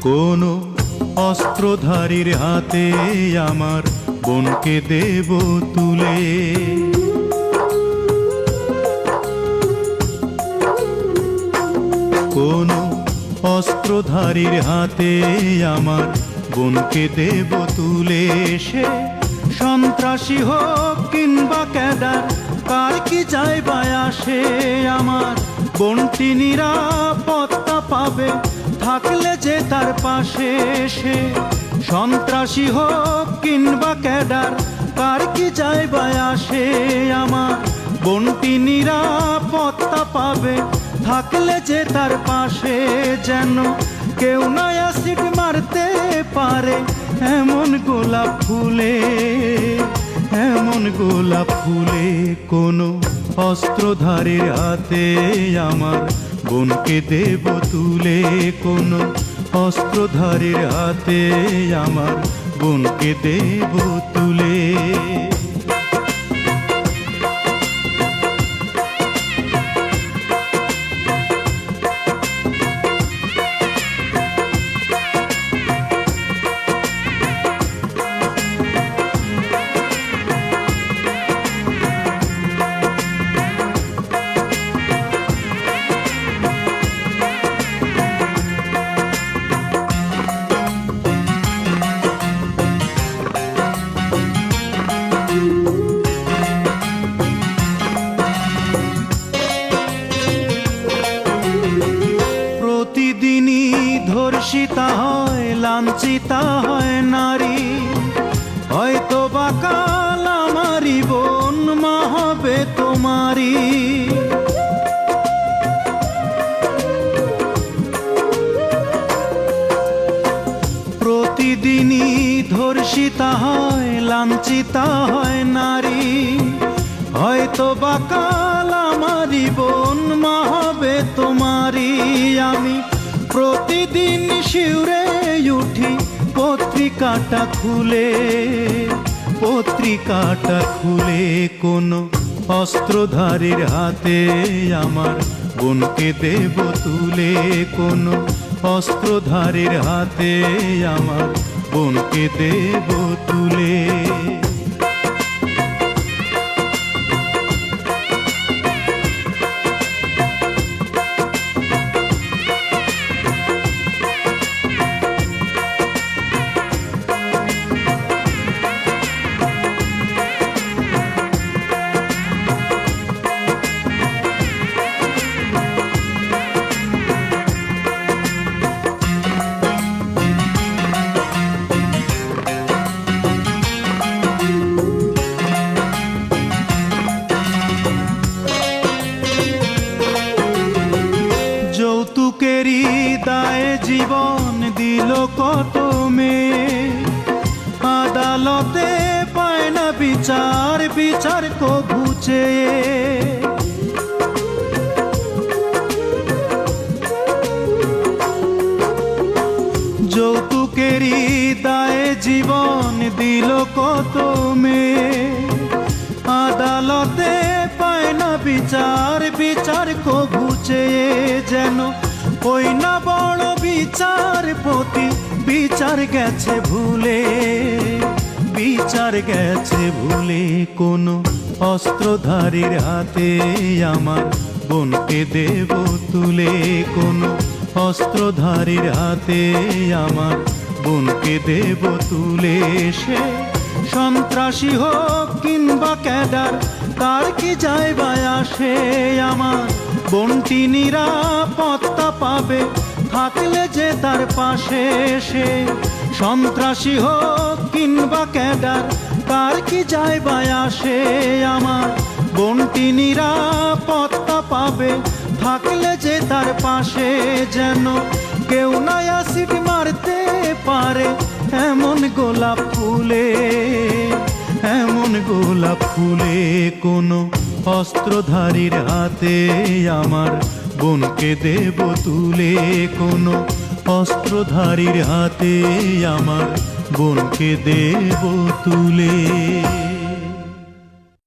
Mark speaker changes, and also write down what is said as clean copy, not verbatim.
Speaker 1: কোনো অস্ত্রধারীর হাতে আমার বোনকে দেব তুলে। কোনো অস্ত্রধারীর হাতে আমার বোনকে দেব তুলে। সে সন্ত্রাসী হোক কিংবা ক্যাডার, কার কি যায় বা আসে, আমার বোনটি নিরাপত্তা পাবে থাকলে যে তার পাশে। সে সন্ত্রাসী হোক কিংবা ক্যাডার, কার কি যায় বা আসে, আমার বোনটি নিরাপত্তা পাবে থাকলে যে তার পাশে। যেন কেউ না অ্যাসিড মারতে পারে এমন গোলাপ ফুলে, এমন গোলাপ ফুলে। কোনো অস্ত্রধারীর হাতে আমার বোনকে দেব তুলে। কোনো অস্ত্রধারীর হাতে আমার বোনকে দেব তুলে। প্রতিদিনই ধর্ষিতা হয়, লাঞ্ছিতা হয় নারী, হয়তো বা কাল আমারই বোন মা হবে তোমারই। প্রতিদিনই ধর্ষিতা হয়, লাঞ্ছিতা হয় নারী, হয়তো বা কাল আমারই বোন মা হবে তোমারই। আমি প্রতিদিন শিউরে উঠি পত্রিকাটা খুলে, পত্রিকাটা খুলে। কোনো অস্ত্রধারীর হাতে আমার বোনকে দেব তুলে। কোনো অস্ত্রধারীর হাতে আমার বোনকে দেব তুলে। যৌতুকেরই দায়ে জীবন দিল কত মেয়ে, আদালতে পায় না বিচার, বিচার কবু চেয়ে। যৌতুকেরই দায়ে জীবন দিল কত মেয়ে, আদালতে পায় না বিচার, বিচার কবু চেয়ে। যেন ওই না বড় বিচারপতি বিচার গেছে ভুলে, বিচার গেছে ভুলে। কোনো অস্ত্রধারীর হাতে আমার বোনকে দেব তুলে। কোনো অস্ত্রধারীর হাতে আমার বোনকে দেব তুলে। সে সন্ত্রাসী হোক কিংবা ক্যাডার, কার কি যায় বা আসে, আমার বোনটি নিরাপত্তা পাবে থাকলে যে তার পাশে। সে সন্ত্রাসী হোক কিংবা ক্যাডার, কার কি যায় বা আসে, আমার বোনটি নিরাপত্তা পাবে থাকলে যে তার পাশে। যেন কেউ না অ্যাসিড মারতে পারে এমন গোলাপ ফুলে, এমন গোলাপ ফুলে। কোনো অস্ত্রধারীর হাতে আমার বোনকে দেব তুলে। কোনো অস্ত্রধারীর হাতে আমার বোনকে দেব তুলে।